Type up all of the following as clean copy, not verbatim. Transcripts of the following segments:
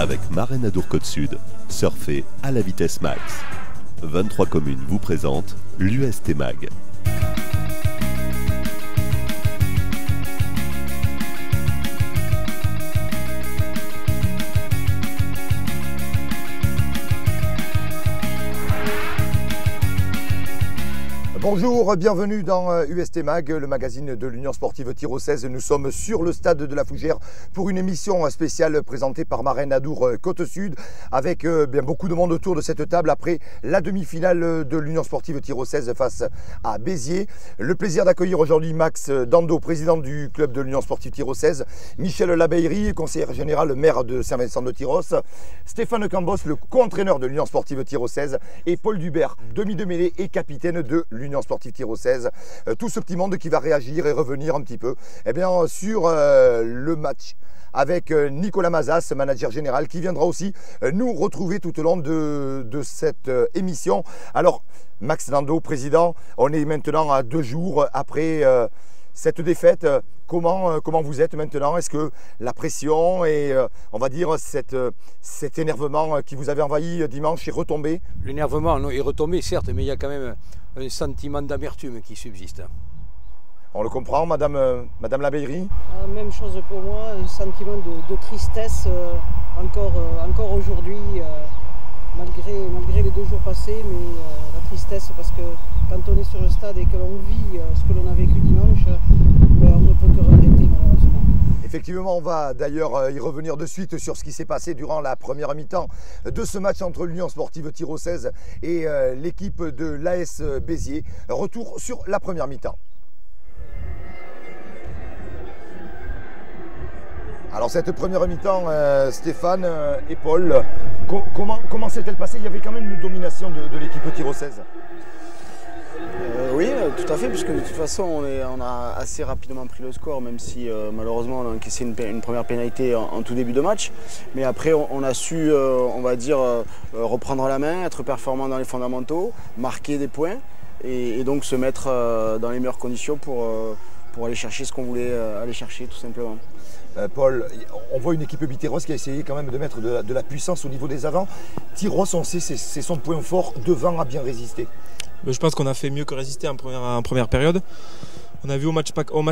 Avec Marraine Adour Côte Sud, surfez à la vitesse max. 23 communes vous présentent l'UST Mag. Bonjour, bienvenue dans UST Mag, le magazine de l'Union Sportive Tir-au-16. Nous sommes sur le stade de la Fougère pour une émission spéciale présentée par Marraine Adour Côte Sud avec bien beaucoup de monde autour de cette table après la demi-finale de l'Union Sportive Tir-au-16 face à Béziers. Le plaisir d'accueillir aujourd'hui Max Dando, président du club de l'Union Sportive Tir-au-16, Michel Labeillerie, conseiller général, maire de Saint-Vincent-de-Tyrosse, Stéphane Cambos, le co-entraîneur de l'Union Sportive Tir-au-16 et Paul Dubert, demi de mêlée et capitaine de l'Union Sportive Tir-au-16, tout ce petit monde qui va réagir et revenir un petit peu sur le match avec Nicolas Mazas, manager général, qui viendra aussi nous retrouver tout au long de cette émission. Alors, Max Dando, président, on est maintenant à 2 jours après cette défaite. Comment vous êtes maintenant? Est-ce que la pression et on va dire cet énervement qui vous avait envahi dimanche est retombé? L'énervement est retombé, certes, mais il y a quand même un sentiment d'amertume qui subsiste. On le comprend, Madame Labeillerie? Même chose pour moi, un sentiment de tristesse encore aujourd'hui, malgré les 2 jours passés, mais la tristesse parce que quand on est sur le stade et que l'on vit ce que l'on a vécu dimanche, on ne peut que regretter malheureusement. Effectivement, on va d'ailleurs y revenir de suite sur ce qui s'est passé durant la première mi-temps de ce match entre l'Union Sportive Tir-au-16 et l'équipe de l'AS Béziers. Retour sur la première mi-temps. Alors cette première mi-temps, Stéphane et Paul, comment s'est-elle passée? Il y avait quand même une domination de l'équipe Tir-au-16. Oui, tout à fait, puisque de toute façon on a assez rapidement pris le score, même si malheureusement on a encaissé une première pénalité en tout début de match. Mais après on a su, on va dire, reprendre la main, être performant dans les fondamentaux, marquer des points et donc se mettre dans les meilleures conditions pour aller chercher ce qu'on voulait aller chercher tout simplement. Paul, on voit une équipe Biterrosse qui a essayé quand même de mettre de la puissance au niveau des avants. Tyrosse, on sait, c'est son point fort, devant à bien résister. Je pense qu'on a fait mieux que résister en première période. On a vu au match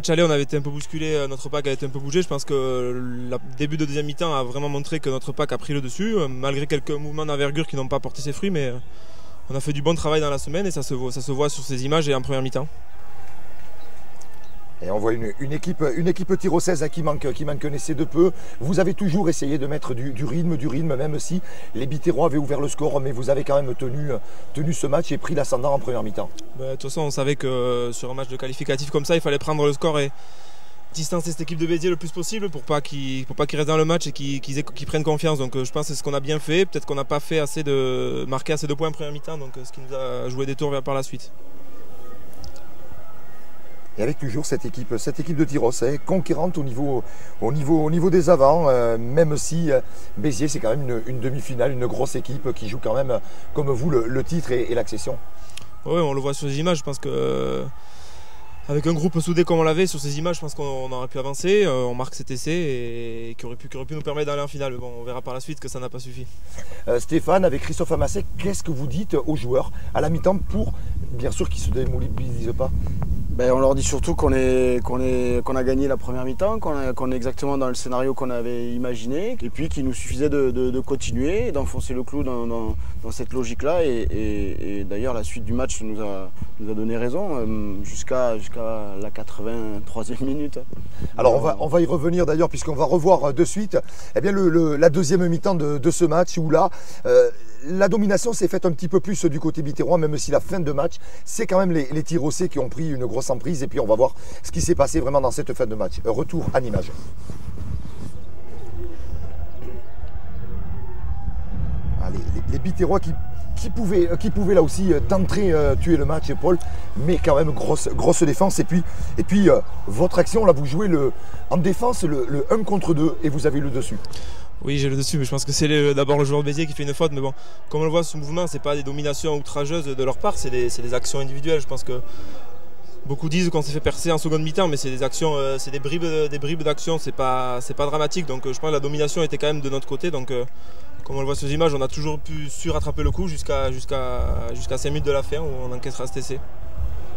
aller, on avait été un peu bousculé, notre pack a été un peu bougé. Je pense que le début de deuxième mi-temps a vraiment montré que notre pack a pris le dessus, malgré quelques mouvements d'envergure qui n'ont pas porté ses fruits. Mais on a fait du bon travail dans la semaine et ça se voit sur ces images et en première mi-temps. Et on voit une équipe Tir-au-16 qui manque connaissait de peu. Vous avez toujours essayé de mettre du rythme, même si les Biterrois avaient ouvert le score, mais vous avez quand même tenu ce match et pris l'ascendant en première mi-temps. De toute façon, on savait que sur un match de qualificatif comme ça, il fallait prendre le score et distancer cette équipe de Béziers le plus possible pour pas qu'ils restent dans le match et qu'ils prennent confiance. Donc je pense que c'est ce qu'on a bien fait. Peut-être qu'on n'a pas fait marqué assez de points en première mi-temps, donc ce qui nous a joué des tours par la suite. Et avec toujours cette équipe de Tyrosse, conquérante au niveau des avants, même si Béziers c'est quand même une demi-finale, une grosse équipe qui joue quand même comme vous le titre et l'accession. Oui, on le voit sur les images, je pense que avec un groupe soudé comme on l'avait sur ces images, je pense qu'on aurait pu avancer, on marque cet essai et qui aurait pu nous permettre d'aller en finale. Mais bon, on verra par la suite que ça n'a pas suffi. Stéphane, avec Christophe Amassé, qu'est-ce que vous dites aux joueurs à la mi-temps pour bien sûr qu'ils ne se démobilisent pas? On leur dit surtout qu'on a gagné la première mi-temps, qu'on est exactement dans le scénario qu'on avait imaginé, et puis qu'il nous suffisait de continuer, d'enfoncer le clou dans cette logique-là. Et d'ailleurs, la suite du match nous a donné raison jusqu'à la 83e minute. Alors on va y revenir d'ailleurs, puisqu'on va revoir de suite la deuxième mi-temps de ce match où là, la domination s'est faite un petit peu plus du côté biterrois, même si la fin de match, c'est quand même les Tyrossais qui ont pris une grosse emprise. Et puis on va voir ce qui s'est passé vraiment dans cette fin de match. Retour en image. Les Biterrois qui pouvaient là aussi d'entrée tuer le match, Paul, mais quand même grosse défense. Et puis votre action, là vous jouez en défense le 1 contre 2 et vous avez le dessus. Oui, j'ai le dessus, mais je pense que c'est d'abord le joueur de Béziers qui fait une faute. Mais bon, comme on le voit, ce mouvement, c'est pas des dominations outrageuses de leur part, c'est des actions individuelles. Je pense que Beaucoup disent qu'on s'est fait percer en seconde mi-temps, mais c'est des actions, c'est des bribes d'action, c'est pas dramatique. Donc je pense que la domination était quand même de notre côté. Donc comme on le voit sur les images, on a toujours su rattraper le coup jusqu'à 5 minutes de la fin où on encaissera cet essai.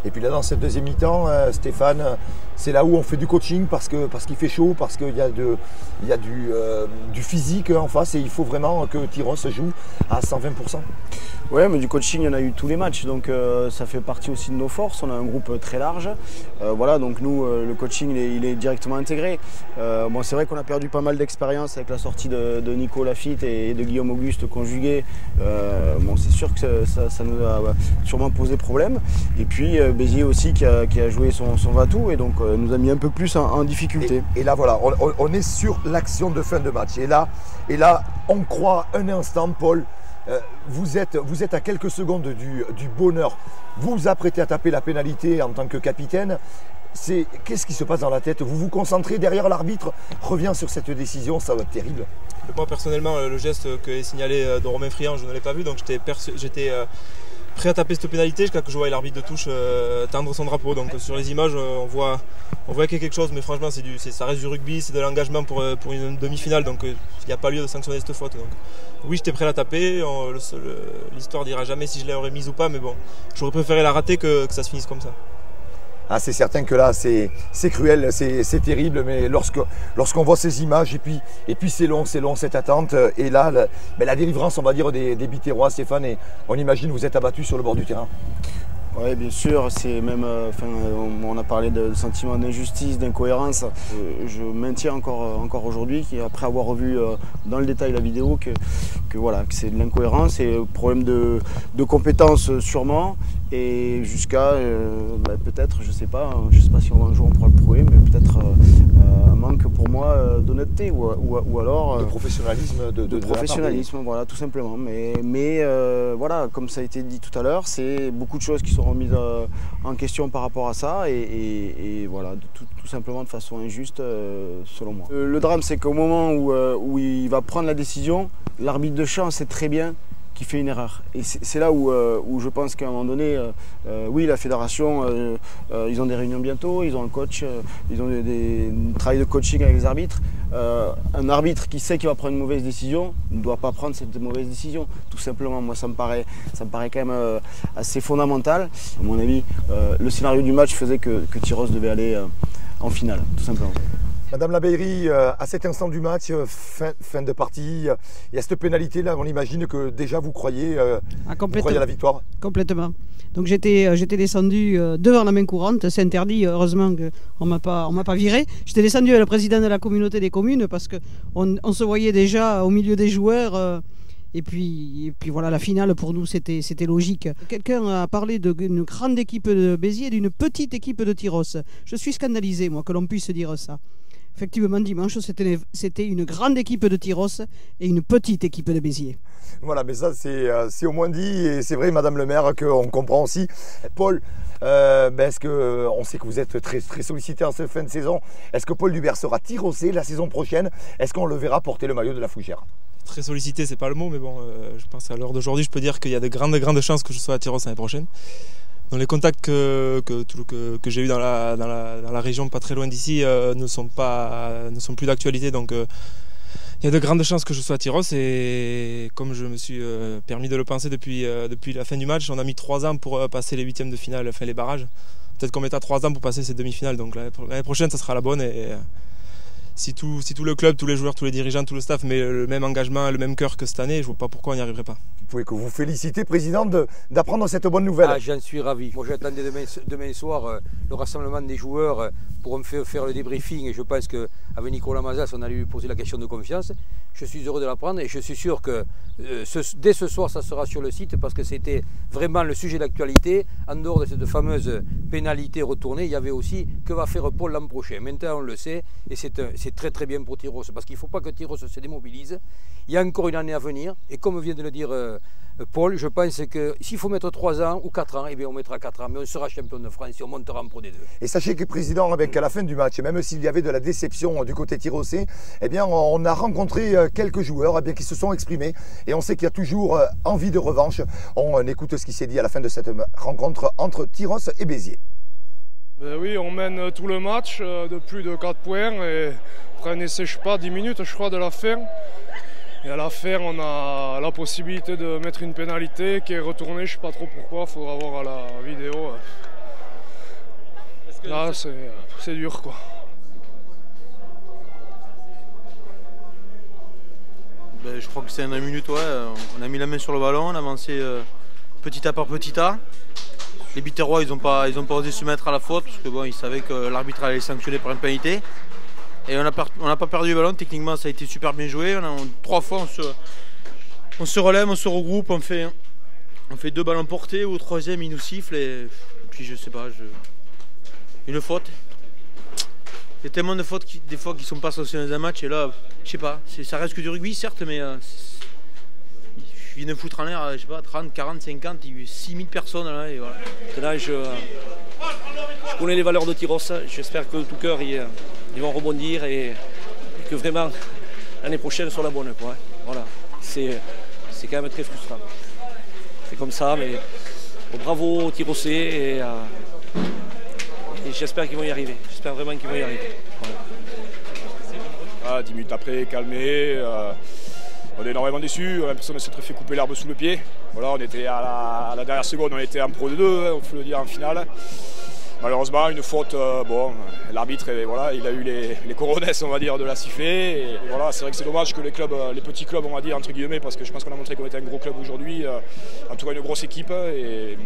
Et puis là, dans cette deuxième mi-temps, Stéphane, c'est là où on fait du coaching parce qu'il fait chaud, parce qu'il y a, du physique en face et il faut vraiment que Tyros joue à 120%. Oui, mais du coaching, il y en a eu tous les matchs, donc ça fait partie aussi de nos forces. On a un groupe très large. Voilà, donc nous, le coaching, il est directement intégré. Bon, c'est vrai qu'on a perdu pas mal d'expérience avec la sortie de Nico Lafitte et de Guillaume Auguste conjugués. Bon, c'est sûr que ça nous a sûrement posé problème. Et puis, Béziers aussi qui a joué son va-tout et donc nous a mis un peu plus en difficulté. Et là, voilà, on est sur l'action de fin de match. Et là, on croit un instant, Paul. Vous êtes à quelques secondes du bonheur. Vous vous apprêtez à taper la pénalité en tant que capitaine. Qu'est-ce qui se passe dans la tête? Vous vous concentrez derrière l'arbitre, revient sur cette décision, ça va être terrible. Moi personnellement, le geste que est signalé de Romain Friand, je ne l'ai pas vu, donc j'étais prêt à taper cette pénalité jusqu'à que je voyais l'arbitre de touche tendre son drapeau. Donc sur les images, on voit qu'il y a quelque chose, mais franchement ça reste du rugby, c'est de l'engagement pour une demi-finale, donc il n'y a pas lieu de sanctionner cette faute. Donc, oui, j'étais prêt à la taper, l'histoire dira jamais si je l'aurais mise ou pas, mais bon, j'aurais préféré la rater que ça se finisse comme ça. Ah, c'est certain que là, c'est cruel, c'est terrible, mais lorsqu'on voit ces images, et puis c'est long cette attente, et là, la délivrance, on va dire, des Biterrois, Stéphane, et on imagine vous êtes abattu sur le bord du terrain. Oui, bien sûr, c'est même, on a parlé de sentiment d'injustice, d'incohérence. Je maintiens encore aujourd'hui, après avoir revu dans le détail la vidéo, que c'est de l'incohérence et problème de compétences sûrement, et jusqu'à peut-être, je sais pas si un jour on pourra le prouver, mais peut-être un manque pour moi d'honnêteté ou alors de professionnalisme, de professionnalisme, voilà, tout simplement. Mais voilà, comme ça a été dit tout à l'heure, c'est beaucoup de choses qui sont remises en question par rapport à ça et voilà, tout simplement de façon injuste selon moi. Le drame, c'est qu'au moment où il va prendre la décision, l'arbitre de champ sait très bien qui fait une erreur. Et c'est là où je pense qu'à un moment donné, oui, la fédération, ils ont des réunions bientôt, ils ont un coach, ils ont un travail de coaching avec les arbitres. Un arbitre qui sait qu'il va prendre une mauvaise décision ne doit pas prendre cette mauvaise décision, tout simplement. Moi, ça me paraît quand même assez fondamental. À mon avis, le scénario du match faisait que Tyros devait aller en finale, tout simplement. Madame Labeyrie, à cet instant du match, fin de partie, il y a cette pénalité là, on imagine que déjà vous croyez à la victoire. Complètement. Donc j'étais descendu devant la main courante, c'est interdit, heureusement qu'on ne m'a pas viré. J'étais descendu avec le président de la communauté des communes parce qu'on se voyait déjà au milieu des joueurs. Et puis voilà, la finale pour nous c'était logique. Quelqu'un a parlé d'une grande équipe de Béziers et d'une petite équipe de Tyros. Je suis scandalisé moi que l'on puisse dire ça. Effectivement, dimanche, c'était une grande équipe de Tyros et une petite équipe de Béziers. Voilà, mais ça, c'est au moins dit. Et c'est vrai, Madame le maire, qu'on comprend aussi. Paul, est-ce que on sait que vous êtes très, très sollicité en cette fin de saison. Est-ce que Paul Dubert sera tyrossé la saison prochaine? Est-ce qu'on le verra porter le maillot de la Fougère? Très sollicité, c'est pas le mot, mais bon, je pense à l'heure d'aujourd'hui, je peux dire qu'il y a de grandes chances que je sois à Tyros l'année prochaine. Dans les contacts que j'ai eus dans la région pas très loin d'ici ne sont plus d'actualité, donc il y a de grandes chances que je sois à Tyros et comme je me suis permis de le penser depuis la fin du match, on a mis 3 ans pour passer les huitièmes de finale, enfin les barrages. Peut-être qu'on mettra 3 ans pour passer ces demi-finales, donc l'année prochaine ça sera la bonne et si tout le club, tous les joueurs, tous les dirigeants, tout le staff met le même engagement, le même cœur que cette année, je ne vois pas pourquoi on n'y arriverait pas. Vous pouvez que vous féliciter, Président, d'apprendre cette bonne nouvelle. Ah, j'en suis ravi. Moi, j'attendais demain soir le rassemblement des joueurs pour me faire le débriefing. Et je pense qu'avec Nicolas Mazas, on allait lui poser la question de confiance. Je suis heureux de l'apprendre et je suis sûr que dès ce soir, ça sera sur le site parce que c'était vraiment le sujet d'actualité. En dehors de cette fameuse pénalité retournée, il y avait aussi que va faire Paul l'an prochain. Maintenant, on le sait et c'est très très bien pour Tyros parce qu'il ne faut pas que Tyros se démobilise. Il y a encore une année à venir et comme vient de le dire Paul, je pense que s'il faut mettre 3 ans ou 4 ans, eh bien on mettra 4 ans, mais on sera champion de France et on montera en Pro D2. Et sachez que Président, qu'à la fin du match, même s'il y avait de la déception du côté tyrossais, eh bien on a rencontré quelques joueurs qui se sont exprimés et on sait qu'il y a toujours envie de revanche. On écoute ce qui s'est dit à la fin de cette rencontre entre Tyros et Béziers. Ben oui, on mène tout le match de plus de 4 points et après un essai, je sais pas, 10 minutes je crois de la fin. Et à la fin, on a la possibilité de mettre une pénalité qui est retournée, je sais pas trop pourquoi, il faudra voir à la vidéo. Là, c'est dur quoi. Ben, je crois que c'est en 1 minute, ouais. On a mis la main sur le ballon, on a avancé petit à petit à. Les Biterrois, ils ont pas osé se mettre à la faute parce que bon, ils savaient que l'arbitre allait les sanctionner par une pénalité. Et on n'a pas perdu le ballon, techniquement ça a été super bien joué. 3 fois on se relève, on se regroupe, on fait 2 ballons portés, au 3e il nous siffle et puis je sais pas, une faute. Il y a tellement de fautes des fois qui sont pas sanctionnées dans un match et là, je sais pas, ça reste que du rugby certes, mais il vient de foutre en l'air, je sais pas, 30, 40, 50, 6000 personnes là et voilà. Là, je connais les valeurs de Tyros, j'espère que tout cœur ils vont rebondir et que vraiment l'année prochaine soit la bonne. Quoi. Voilà. C'est quand même très frustrant. C'est comme ça, mais bravo aux Tyrosais et j'espère qu'ils vont y arriver. J'espère vraiment qu'ils vont y arriver. Voilà. 10 minutes après, calmé. On est énormément déçus, on a l'impression de s'être fait couper l'herbe sous le pied. Voilà, on était à la dernière seconde, on était en Pro D2, on peut le dire en finale. Malheureusement, une faute, bon, l'arbitre, voilà, il a eu les coronesses, on va dire, de la siffler. Et voilà, c'est vrai que c'est dommage que les petits clubs, on va dire, entre guillemets, parce que je pense qu'on a montré qu'on était un gros club aujourd'hui, en tout cas une grosse équipe. Et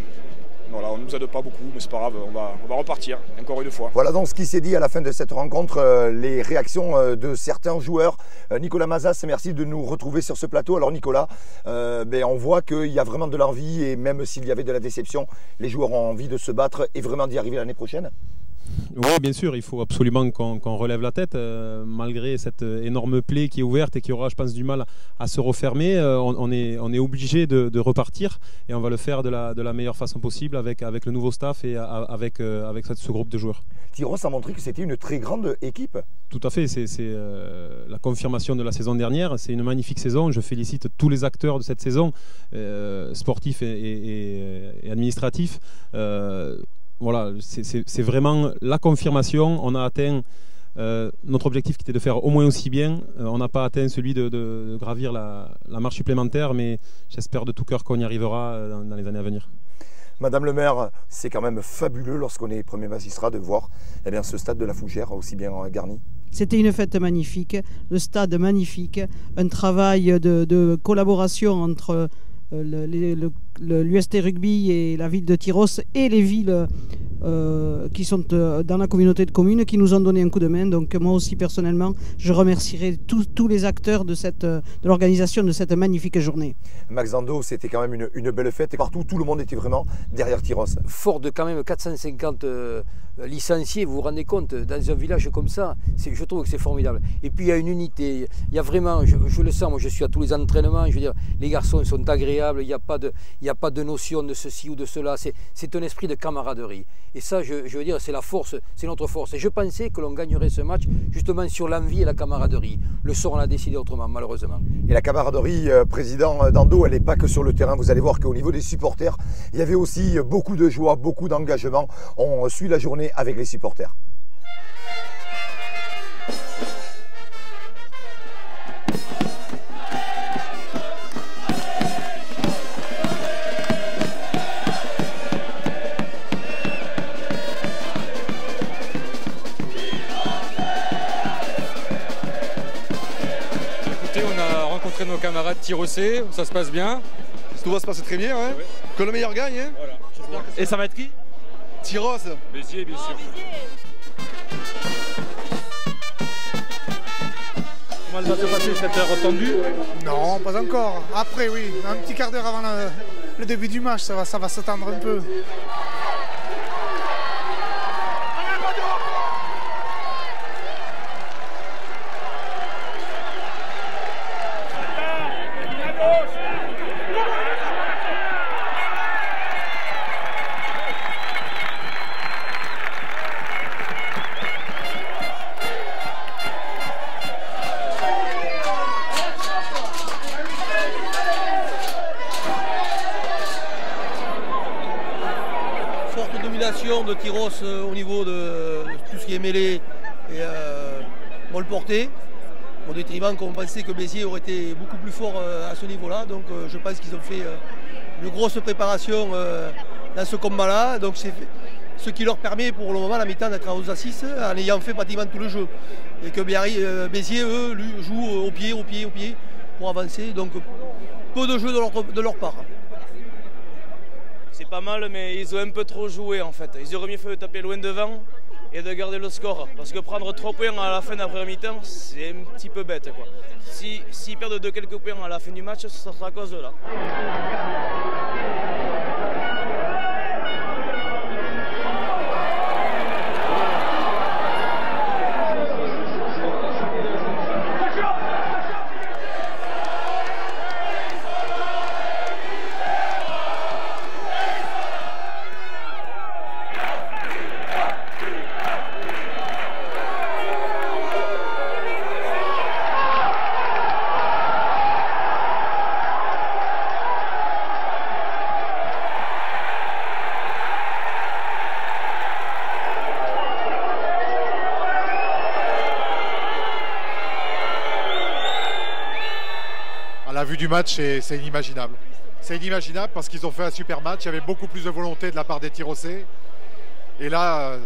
voilà, on ne nous aide pas beaucoup, mais c'est pas grave, on va repartir, encore une fois. Voilà donc ce qui s'est dit à la fin de cette rencontre, les réactions de certains joueurs. Nicolas Mazas, merci de nous retrouver sur ce plateau. Alors Nicolas, on voit qu'il y a vraiment de l'envie et même s'il y avait de la déception, les joueurs ont envie de se battre et vraiment d'y arriver l'année prochaine. Oui, bien sûr, il faut absolument qu'on relève la tête, malgré cette énorme plaie qui est ouverte et qui aura, je pense, du mal à se refermer. On est obligé de repartir et on va le faire de la meilleure façon possible avec le nouveau staff et avec ce groupe de joueurs. Tyros a montré que c'était une très grande équipe. Tout à fait, c'est la confirmation de la saison dernière. C'est une magnifique saison. Je félicite tous les acteurs de cette saison, sportifs et administratifs. Voilà, c'est vraiment la confirmation. On a atteint notre objectif qui était de faire au moins aussi bien. On n'a pas atteint celui de gravir la marche supplémentaire, mais j'espère de tout cœur qu'on y arrivera dans les années à venir. Madame le maire, c'est quand même fabuleux lorsqu'on est premier magistrat de voir ce stade de la Fougère aussi bien garni. C'était une fête magnifique, le stade magnifique, un travail de collaboration entre l'UST Rugby et la ville de Tyros et les villes qui sont dans la communauté de communes qui nous ont donné un coup de main. Donc moi aussi personnellement, je remercierai tous les acteurs de l'organisation de cette magnifique journée. Max Zando, c'était quand même une belle fête et partout, tout le monde était vraiment derrière Tyros. Fort de quand même 450 licenciés, vous vous rendez compte, dans un village comme ça, je trouve que c'est formidable. Et puis il y a une unité, il y a vraiment, je le sens, moi je suis à tous les entraînements, je veux dire, les garçons sont agréables, il n'y a pas de notion de ceci ou de cela, c'est un esprit de camaraderie. Et ça, je veux dire, c'est la force, c'est notre force. Et je pensais que l'on gagnerait ce match justement sur l'envie et la camaraderie. Le sort, on a décidé autrement, malheureusement. Et la camaraderie, président Dando, elle n'est pas que sur le terrain. Vous allez voir qu'au niveau des supporters, il y avait aussi beaucoup de joie, beaucoup d'engagement. On suit la journée avec les supporters. Nos camarades Tyrosais, ça se passe bien. Tout va se passer très bien, hein. Ouais. Que le meilleur gagne. Hein. Voilà. Et ça va être qui? Tyros. Béziers, bien sûr. Comment va se passer cette heure tendue? Non, pas encore. Après, oui, un petit quart d'heure avant le début du match, ça va s'attendre un peu. de Tyros au niveau de tout ce qui est mêlé et ball porté. Au détriment qu'on pensait que Béziers aurait été beaucoup plus fort à ce niveau-là. Donc je pense qu'ils ont fait une grosse préparation dans ce combat-là. Donc c'est ce qui leur permet pour le moment à la mi-temps d'être à 11-6 en ayant fait pratiquement tout le jeu. Et que Béziers, eux, jouent au pied pour avancer. Donc peu de jeu de leur part. C'est pas mal, mais ils ont un peu trop joué en fait. Ils auraient mieux fait de taper loin devant et de garder le score. Parce que prendre 3 points à la fin de la première mi-temps, c'est un petit peu bête, quoi. S'ils perdent de quelques points à la fin du match, ça sera à cause de là. À la vue du match, c'est inimaginable. C'est inimaginable parce qu'ils ont fait un super match. Il y avait beaucoup plus de volonté de la part des Tyrossais. Et là,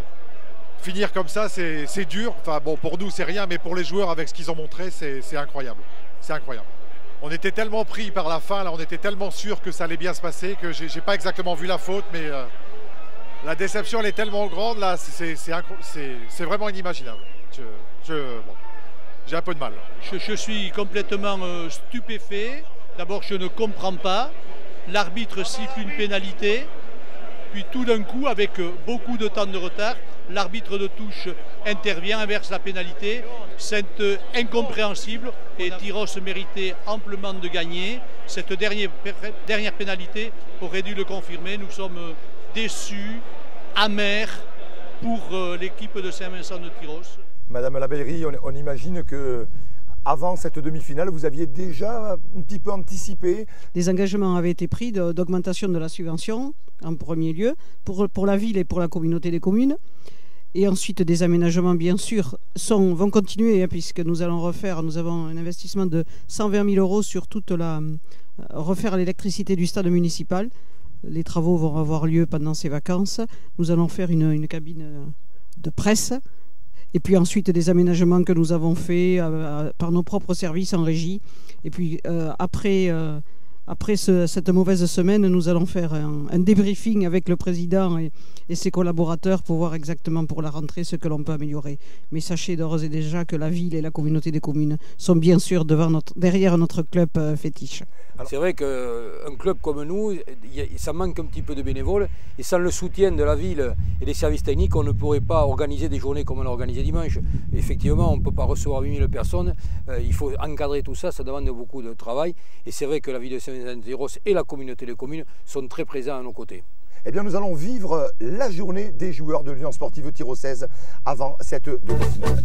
finir comme ça, c'est dur. Enfin bon, pour nous, c'est rien, mais pour les joueurs, avec ce qu'ils ont montré, c'est incroyable. C'est incroyable. On était tellement pris par la fin, là, on était tellement sûr que ça allait bien se passer que j'ai pas exactement vu la faute, mais la déception, elle est tellement grande, là, c'est vraiment inimaginable. Bon. J'ai un peu de mal. Je suis complètement stupéfait. D'abord, je ne comprends pas. L'arbitre siffle une pénalité. Puis tout d'un coup, avec beaucoup de temps de retard, l'arbitre de touche intervient, inverse la pénalité. C'est incompréhensible et Tyros méritait amplement de gagner. Cette dernière pénalité aurait dû le confirmer. Nous sommes déçus, amers pour l'équipe de Saint-Vincent de Tyros. Madame Labellerie, on imagine que avant cette demi-finale, vous aviez déjà un petit peu anticipé. Des engagements avaient été pris d'augmentation de la subvention, en premier lieu, pour la ville et pour la communauté des communes. Et ensuite, des aménagements, bien sûr, vont continuer, hein, puisque nous avons un investissement de 120 000 € sur refaire l'électricité du stade municipal. Les travaux vont avoir lieu pendant ces vacances. Nous allons faire une cabine de presse. Et puis ensuite des aménagements que nous avons faits par nos propres services en régie. Et puis après cette mauvaise semaine, nous allons faire un débriefing avec le président et ses collaborateurs pour voir exactement pour la rentrée ce que l'on peut améliorer. Mais sachez d'ores et déjà que la ville et la communauté des communes sont bien sûr derrière notre club fétiche. C'est vrai qu'un club comme nous, ça manque un petit peu de bénévoles et sans le soutien de la ville et des services techniques, on ne pourrait pas organiser des journées comme on l'a organisé dimanche. Effectivement, on ne peut pas recevoir 8000 personnes, il faut encadrer tout ça, ça demande beaucoup de travail et c'est vrai que la ville de Saint-Vincent-de-Tyros et la communauté des communes sont très présents à nos côtés. Eh bien, nous allons vivre la journée des joueurs de l'Union sportive tyrossaise avant cette demi-finale.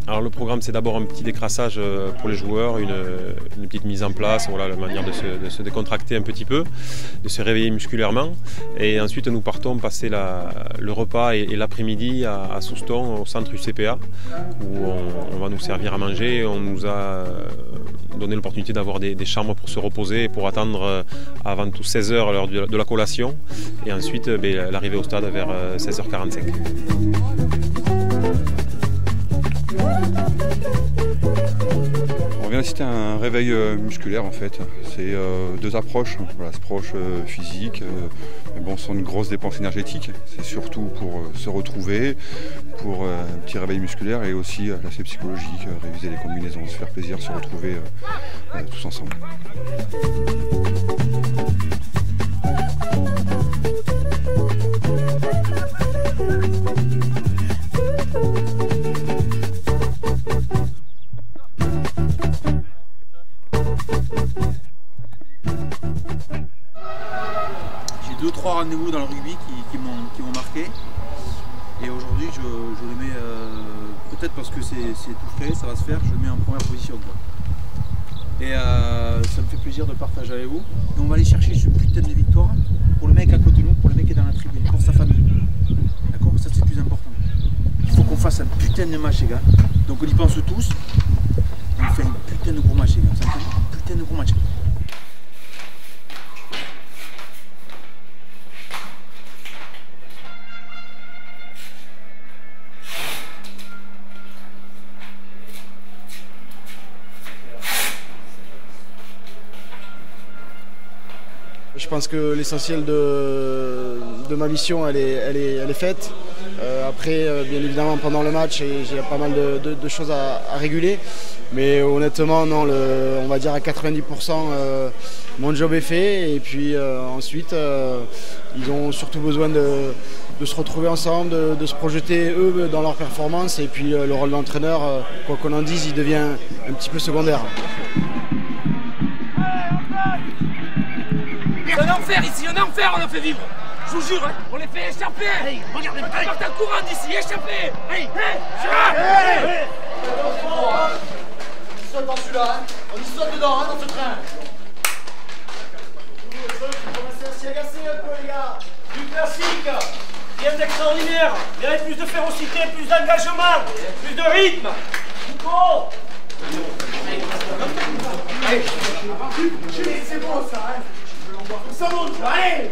Alors le programme, c'est d'abord un petit décrassage pour les joueurs, une petite mise en place, voilà, la manière de se décontracter un petit peu, de se réveiller musculairement. Et ensuite, nous partons passer le repas et l'après-midi à Souston, au centre UCPA, où on va nous servir à manger. On nous a donné l'opportunité d'avoir des chambres pour se reposer, pour attendre avant tout 16 h l'heure de la collation. Et ensuite, l'arrivée au stade vers 16 h 45. On vient d'assister à un réveil musculaire en fait. C'est deux approches, voilà, approche physique, mais bon, sans une grosse dépense énergétique. C'est surtout pour se retrouver, pour un petit réveil musculaire et aussi l'aspect psychologique, réviser les combinaisons, se faire plaisir, se retrouver tous ensemble. J'ai 2-3 rendez-vous dans le rugby qui m'ont marqué. Et aujourd'hui, je le mets, peut-être parce que c'est tout frais, ça va se faire, je le mets en première position, quoi. Et ça me fait plaisir de partager avec vous. Et on va aller chercher ce putain de victoire pour le mec à côté de nous, pour le mec qui est dans la tribune, pour sa famille. D'accord? Ça c'est le plus important. Il faut qu'on fasse un putain de match, les gars. Donc on y pense tous. On fait un putain de gros match, les gars. Ça fait un putain de gros match. Je pense que l'essentiel de ma mission, elle est faite. Après, bien évidemment, pendant le match, j'ai pas mal de choses à réguler. Mais honnêtement, non, on va dire à 90%, mon job est fait. Et puis ensuite, ils ont surtout besoin de se retrouver ensemble, de se projeter eux dans leur performance. Et puis le rôle d'entraîneur, quoi qu'on en dise, il devient un petit peu secondaire. C'est un enfer ici, un enfer on le fait vivre. Je vous jure, hein, on les fait échapper. Hey, regardez, on part en courant d'ici, échapper. Hey, hey, On y saute dans celui-là, hein. On y saute dedans, hein, dans ce train. Vous commencez à s'y agacer un peu, les gars. Du classique, rien d'extraordinaire. Il y avait plus de férocité, plus d'engagement, plus de rythme. Nico. C'est bon ça, hein. Ça monte, allez!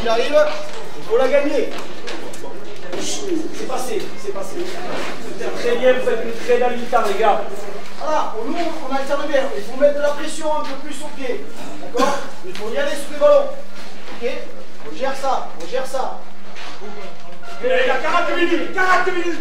Il arrive, il faut la gagner. C'est passé, c'est passé. C'était très bien, vous faites une très belle mi-temps, les gars. Voilà, nous on alterne bien. Il faut mettre de la pression un peu plus au pied. D'accord? Il faut y aller sur les ballons. Ok? On gère ça, on gère ça. Et les gars, 40 minutes, 40 minutes.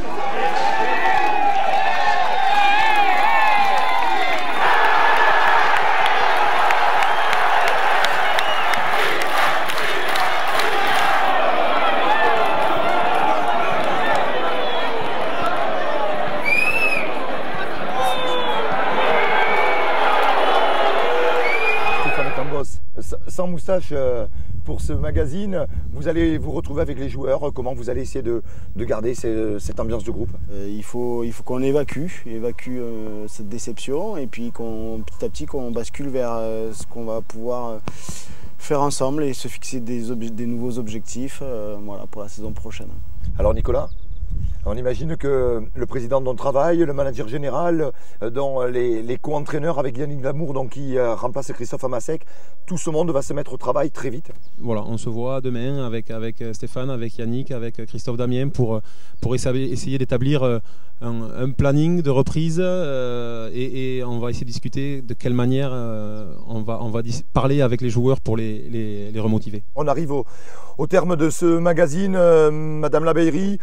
Sans moustache pour ce magazine, vous allez vous retrouver avec les joueurs. Comment vous allez essayer de garder cette ambiance de groupe? Il faut qu'on évacue cette déception et puis petit à petit qu'on bascule vers ce qu'on va pouvoir faire ensemble et se fixer des nouveaux objectifs voilà, pour la saison prochaine. Alors Nicolas, on imagine que le président dont travaille, le manager général, dont les co-entraîneurs avec Yannick Lamour, donc qui remplace Christophe Amasek, tout ce monde va se mettre au travail très vite. Voilà, on se voit demain avec Stéphane, avec Yannick, avec Christophe Damien pour essayer d'établir un planning de reprise et on va essayer de discuter de quelle manière on va parler avec les joueurs pour les remotiver. On arrive au terme de ce magazine, Madame Labeyrie.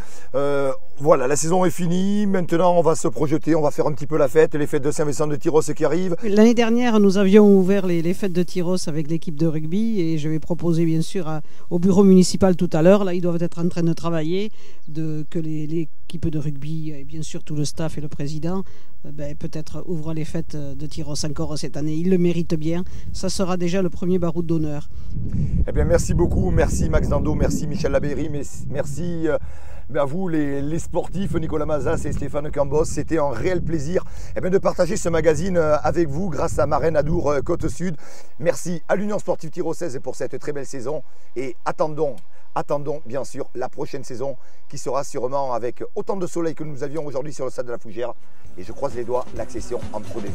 Voilà, la saison est finie. Maintenant, on va se projeter, on va faire un petit peu la fête, les fêtes de Saint-Vincent de Tyros qui arrivent. L'année dernière, nous avions ouvert les fêtes de Tyros avec l'équipe de rugby et je vais proposer bien sûr au bureau municipal tout à l'heure. Là, ils doivent être en train de travailler, que l'équipe de rugby et bien sûr tout le staff et le président peut-être ouvrent les fêtes de Tyros encore cette année. Ils le méritent bien. Ça sera déjà le premier baroud d'honneur. Eh bien, merci beaucoup. Merci Max Dando, merci Michel Labeyrie, merci à vous les sportifs, Nicolas Mazas et Stéphane Cambos. C'était un réel plaisir de partager ce magazine avec vous grâce à Marraine Adour Côte-Sud. Merci à l'Union Sportive Tyrosaise pour cette très belle saison et attendons bien sûr la prochaine saison qui sera sûrement avec autant de soleil que nous avions aujourd'hui sur le stade de la Fougère. Et je croise les doigts, l'accession en Pro D2.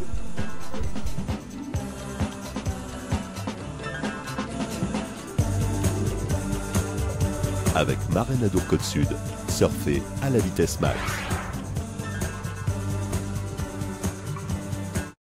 Avec Marraine Adour Côte-Sud, surfez à la vitesse max.